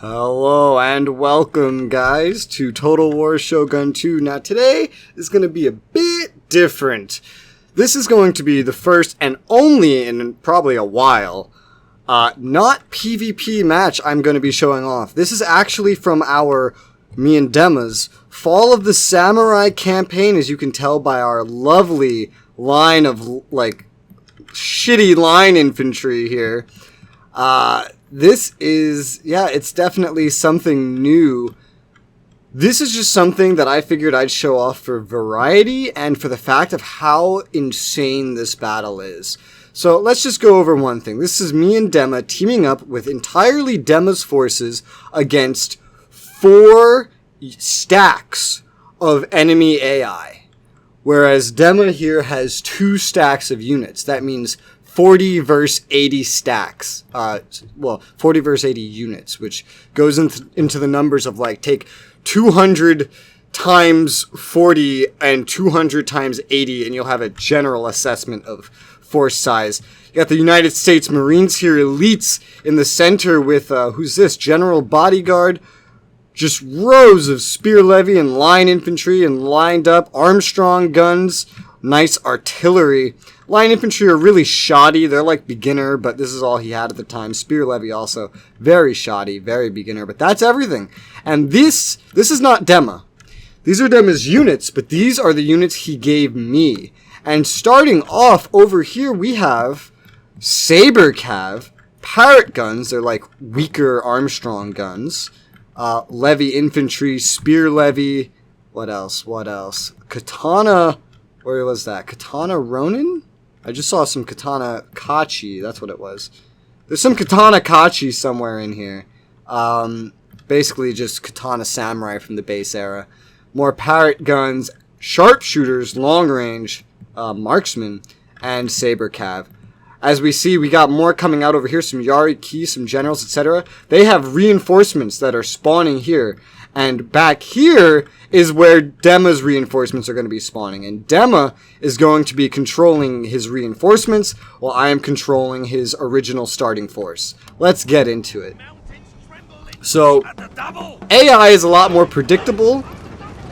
Hello and welcome, guys, to Total War Shogun 2. Now, today is going to be a bit different. This is going to be the first and only in probably a while, not PvP match I'm going to be showing off. This is actually from me and Dema's Fall of the Samurai campaign, as you can tell by our lovely line of, shitty line infantry here. This is, it's definitely something new. This is just something that I figured I'd show off for variety and for the fact of how insane this battle is. So let's just go over one thing. This is me and Dema teaming up with entirely Dema's forces against 4 stacks of enemy AI. Whereas Dema here has 2 stacks of units. That means 40 versus 80 stacks. 40 versus 80 units, which goes into the numbers of take 200 times 40 and 200 times 80, and you'll have a general assessment of force size. You got the United States Marines here, elites in the center with, who's this? General Bodyguard. Just rows of spear levy and line infantry and lined up. Armstrong guns. Nice artillery. Line infantry are really shoddy. They're like beginner, but this is all he had at the time. Spear levy also very shoddy, very beginner, but that's everything. And this is not Dema. These are Dema's units, but these are the units he gave me. And starting off over here, we have Saber Cav, Parrot guns. They're like weaker Armstrong guns. Levy infantry, spear levy. What else? Katana. Where was that? Katana Ronin? I just saw some Katana Kachi. That's what it was. There's some Katana Kachi somewhere in here. Basically just Katana Samurai from the base era. More Parrot guns, sharpshooters, long range, marksmen, and Saber Cav. As we see, we got more coming out over here. Some Yari Ki, some generals, etc. They have reinforcements that are spawning here. And back here is where Dema's reinforcements are going to be spawning. And Dema is going to be controlling his reinforcements while I am controlling his original starting force. Let's get into it. So, AI is a lot more predictable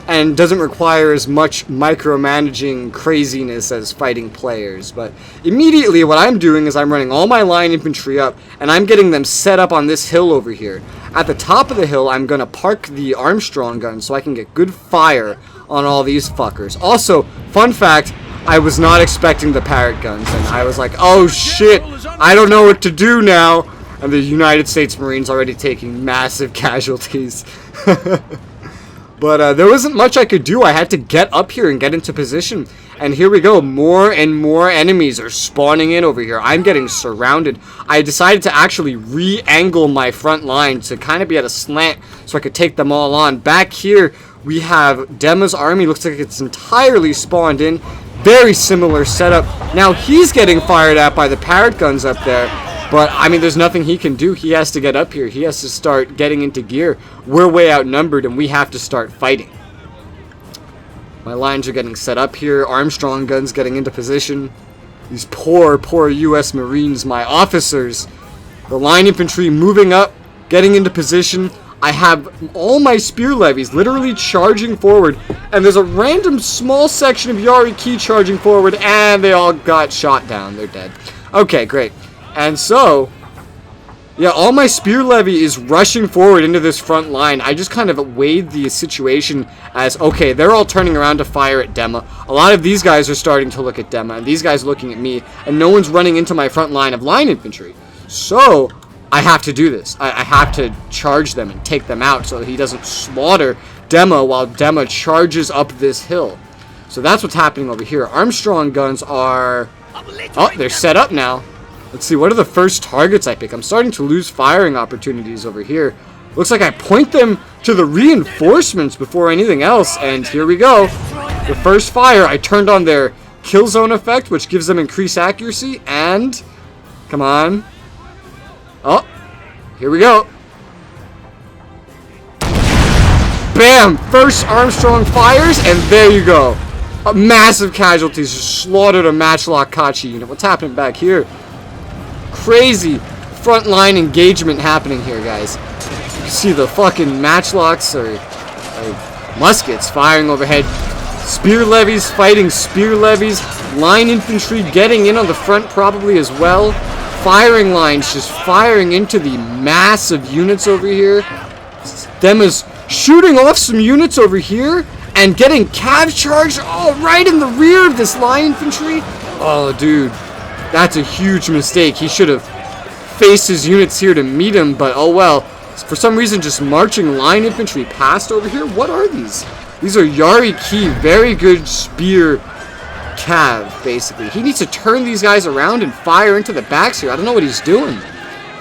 and doesn't require as much micromanaging craziness as fighting players. But immediately what I'm doing is I'm running all my line infantry up and I'm getting them set up on this hill over here. At the top of the hill, I'm going to park the Armstrong gun so I can get good fire on all these fuckers. Also, fun fact, I was not expecting the Parrot guns, and I was like, oh shit, I don't know what to do now. And the United States Marines already taking massive casualties. But there wasn't much I could do. I had to get up here and get into position. And here we go. More and more enemies are spawning in over here. I'm getting surrounded. I decided to actually re-angle my front line to kind of be at a slant so I could take them all on. Back here, we have Dema's army. Looks like it's entirely spawned in. Very similar setup. Now he's getting fired at by the Parrot guns up there. But, I mean, there's nothing he can do. He has to get up here. He has to start getting into gear. We're way outnumbered, and we have to start fighting. My lines are getting set up here. Armstrong guns getting into position. These poor U.S. Marines, my officers. The line infantry moving up, getting into position. I have all my spear levies literally charging forward. And there's a random small section of Yari Ki charging forward, and they all got shot down. They're dead. Okay, great. And so, all my spear levy is rushing forward into this front line. I just kind of weighed the situation as, okay, they're all turning around to fire at Dema. A lot of these guys are starting to look at Dema, and these guys looking at me, and no one's running into my front line of line infantry. So, I have to do this. I have to charge them and take them out so he doesn't slaughter Dema while Dema charges up this hill. So that's what's happening over here. Armstrong guns are... Oh, they're set up now. Let's see, what are the first targets I pick? I'm starting to lose firing opportunities over here. Looks like I point them to the reinforcements before anything else, and here we go. The first fire, I turned on their kill zone effect, which gives them increased accuracy, and... Come on. Oh, here we go. Bam! First Armstrong fires, and there you go. Massive casualties, just slaughtered a Matchlock Kachi unit. What's happening back here? Crazy frontline engagement happening here, guys. You see the fucking matchlocks or muskets firing overhead. Spear levies fighting spear levies. Line infantry getting in on the front probably as well. Firing lines just firing into the massive units over here. Them is shooting off some units over here and getting cav charged right in the rear of this line infantry. Oh, dude, that's a huge mistake. He should have faced his units here to meet him, but oh well. For some reason, just marching line infantry past over here. What are these? These are Yari Key, very good spear cav, basically. He needs to turn these guys around and fire into the backs here. I don't know what he's doing.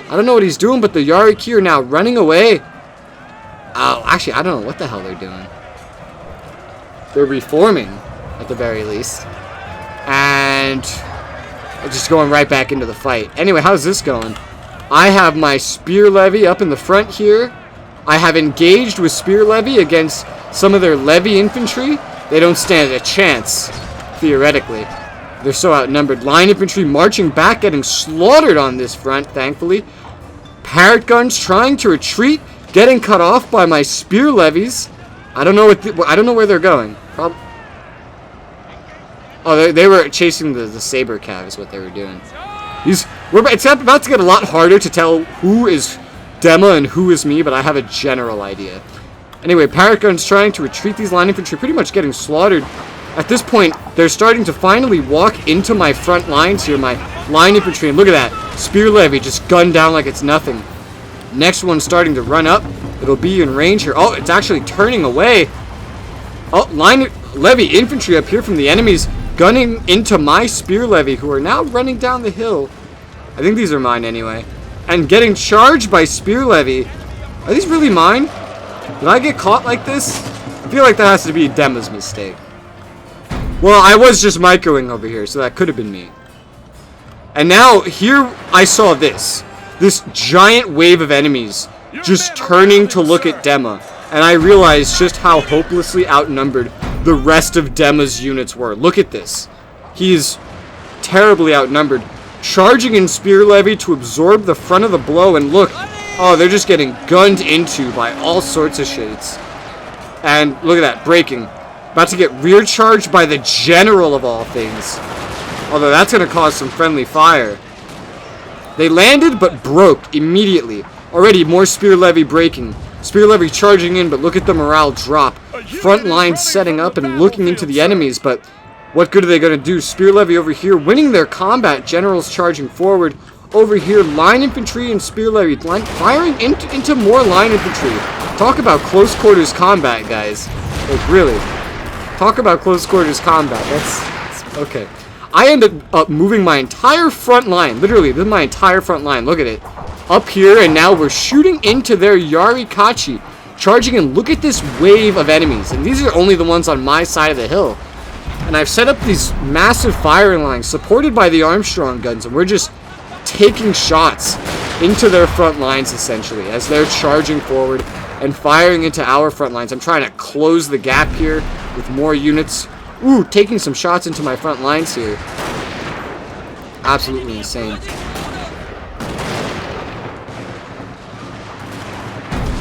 I don't know what he's doing, but the Yari Key are now running away. Actually, I don't know what the hell they're doing. They're reforming, at the very least. And just going right back into the fight. Anyway, how's this going? I have my spear levy up in the front here. I have engaged with spear levy against some of their levy infantry. They don't stand a chance, theoretically. They're so outnumbered. Line infantry marching back, getting slaughtered on this front, thankfully. Parrot guns trying to retreat, getting cut off by my spear levies. I don't know I don't know where they're going. Oh, they were chasing the saber cav is what they were doing. It's about to get a lot harder to tell who is Dema and who is me, but I have a general idea. Anyway, Parrot Gun's trying to retreat. These line infantry pretty much getting slaughtered. At this point, they're starting to finally walk into my front lines here, my line infantry, and look at that. Spear Levy just gunned down like it's nothing. Next one's starting to run up. It'll be in range here. Oh, it's actually turning away. Oh, Levy infantry up here from the enemies gunning into my Spear Levy, who are now running down the hill. I think these are mine anyway. And getting charged by Spear Levy. Are these really mine? Did I get caught like this? I feel like that has to be Dema's mistake. Well, I was just microing over here, so that could have been me. And now, here I saw this. This giant wave of enemies just turning to look at Dema. And I realized just how hopelessly outnumbered the rest of Dema's units were. Look at this. He's terribly outnumbered. Charging in Spear Levy to absorb the front of the blow, and look, oh, they're just getting gunned into by all sorts of shades. And look at that, breaking. About to get rear charged by the general of all things. Although that's going to cause some friendly fire. They landed but broke immediately. Already more Spear Levy breaking. Spear Levy charging in, but look at the morale drop. Front line setting up and looking into the enemies, but what good are they going to do? Spear Levy over here winning their combat. Generals charging forward. Over here, line infantry and Spear Levy firing into more line infantry. Talk about close quarters combat, guys. Like, really. Talk about close quarters combat. That's okay. I ended up moving my entire front line. Literally, this is my entire front line. Look at it. Up here, and now we're shooting into their Yarikachi. Charging in. Look at this wave of enemies. And these are only the ones on my side of the hill. And I've set up these massive firing lines supported by the Armstrong guns. And we're just taking shots into their front lines, essentially, as they're charging forward and firing into our front lines. I'm trying to close the gap here with more units. Ooh, taking some shots into my front lines here. Absolutely insane.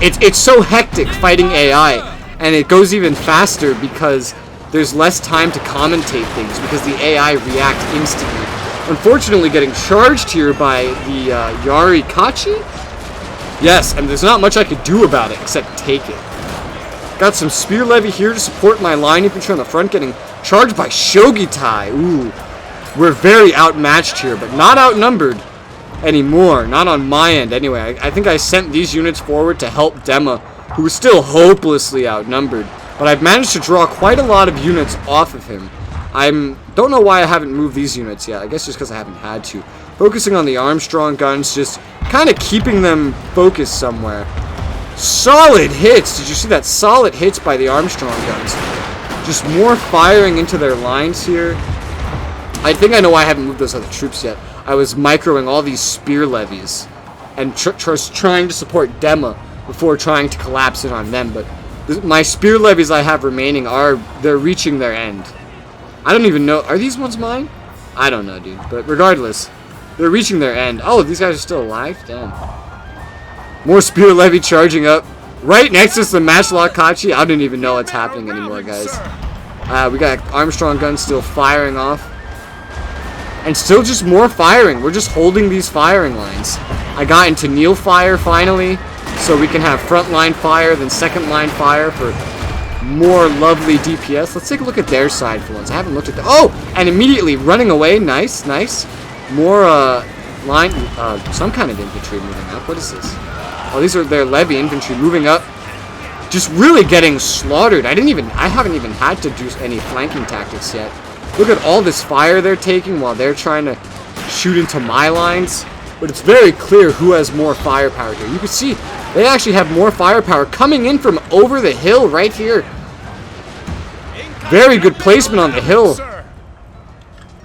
It's so hectic fighting AI, and it goes even faster because there's less time to commentate things because the AI reacts instantly. Unfortunately, getting charged here by the Yarikachi? Yes, and there's not much I could do about it except take it. Got some Spear Levy here to support my line infantry on the front, getting charged by Shogitai. Ooh, we're very outmatched here, but not outnumbered anymore. Not on my end, anyway. I think I sent these units forward to help Dema, who is still hopelessly outnumbered. But I've managed to draw quite a lot of units off of him. Don't know why I haven't moved these units yet. I guess just because I haven't had to. Focusing on the Armstrong guns, just kind of keeping them focused somewhere. Solid hits! Did you see that? Solid hits by the Armstrong guns. Just more firing into their lines here. I think I know why I haven't moved those other troops yet. I was microing all these Spear Levies and trying to support Dema before trying to collapse it on them. But my Spear Levies I have remaining they're reaching their end. I don't even know. Are these ones mine? I don't know, dude. But regardless, they're reaching their end. Oh, these guys are still alive? Damn. More Spirit Levy charging up. Right next to some Matchlock Kachi. I don't even know what's happening anymore, guys. We got Armstrong guns still firing off. And still just more firing. We're just holding these firing lines. I got into Neil fire finally. So we can have front line fire, then second line fire for more lovely DPS. Let's take a look at their side for once. I haven't looked at that. Oh! And immediately running away. Nice, nice. More line, some kind of infantry moving up. What is this? Oh, these are their levy infantry moving up. Just really getting slaughtered. I haven't even had to do any flanking tactics yet. Look at all this fire they're taking while they're trying to shoot into my lines. But it's very clear who has more firepower here. You can see they actually have more firepower coming in from over the hill right here. Very good placement on the hill.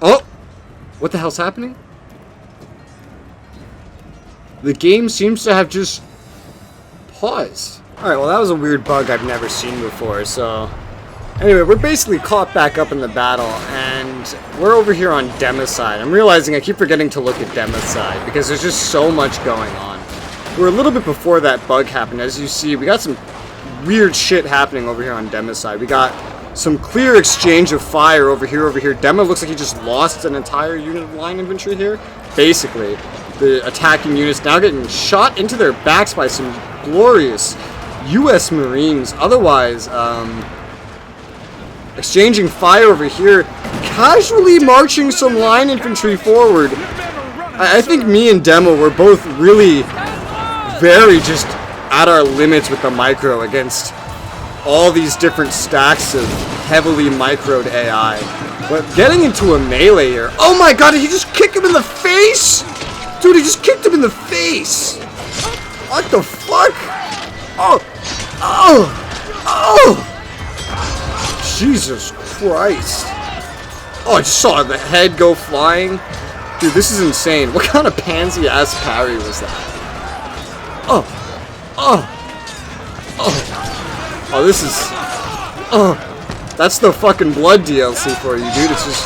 Oh! What the hell's happening? The game seems to have just paused. Alright, well that was a weird bug I've never seen before, so... Anyway, we're basically caught back up in the battle, and we're over here on Dema's side. I'm realizing I keep forgetting to look at Dema's side, because there's just so much going on. We're a little bit before that bug happened. As you see, we got some weird shit happening over here on Dema's side. We got some clear exchange of fire over here, Dema looks like he just lost an entire unit of line infantry here. Basically, the attacking units now getting shot into their backs by some glorious U.S. Marines. Otherwise, exchanging fire over here, casually marching some line infantry forward. I think me and Demo were both really very just at our limits with the micro against all these different stacks of heavily microed AI. But getting into a melee here, oh my god, did he just kick him in the face? Dude, he just kicked him in the face. What the fuck? Oh, oh, oh. Jesus Christ. Oh, I just saw the head go flying. Dude, this is insane. What kind of pansy-ass parry was that? Oh, oh, oh. Oh, this is... Oh, that's the fucking blood DLC for you, dude. It's just...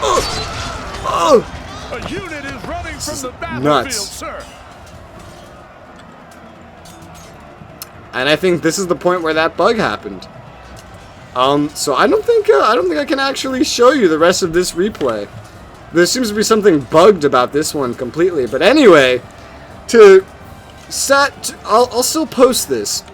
Oh, oh. A unit is running from the battlefield, nuts. sir. And I think this is the point where that bug happened. So I don't think I can actually show you the rest of this replay. There seems to be something bugged about this one completely. But anyway, I'll still post this.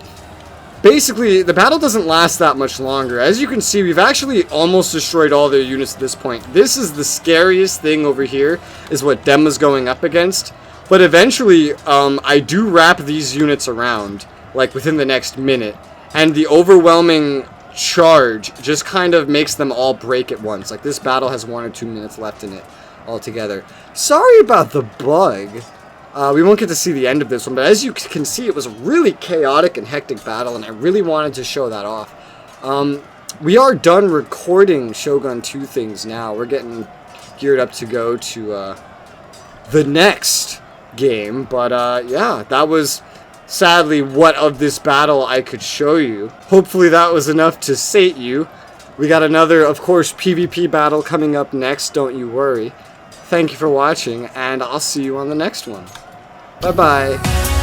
Basically, the battle doesn't last that much longer. As you can see, we've actually almost destroyed all their units at this point. This is the scariest thing over here, is what Dema's going up against. But eventually, I do wrap these units around, like within the next minute. And the overwhelming charge just kind of makes them all break at once. Like, this battle has 1 or 2 minutes left in it altogether. Sorry about the bug. We won't get to see the end of this one, but as you can see, it was a really chaotic and hectic battle, and I really wanted to show that off. We are done recording Shogun 2 things now. We're getting geared up to go to the next game, but yeah, that was sadly what of this battle I could show you. Hopefully that was enough to sate you. We got another, of course, PvP battle coming up next, don't you worry. Thank you for watching, and I'll see you on the next one. Bye-bye.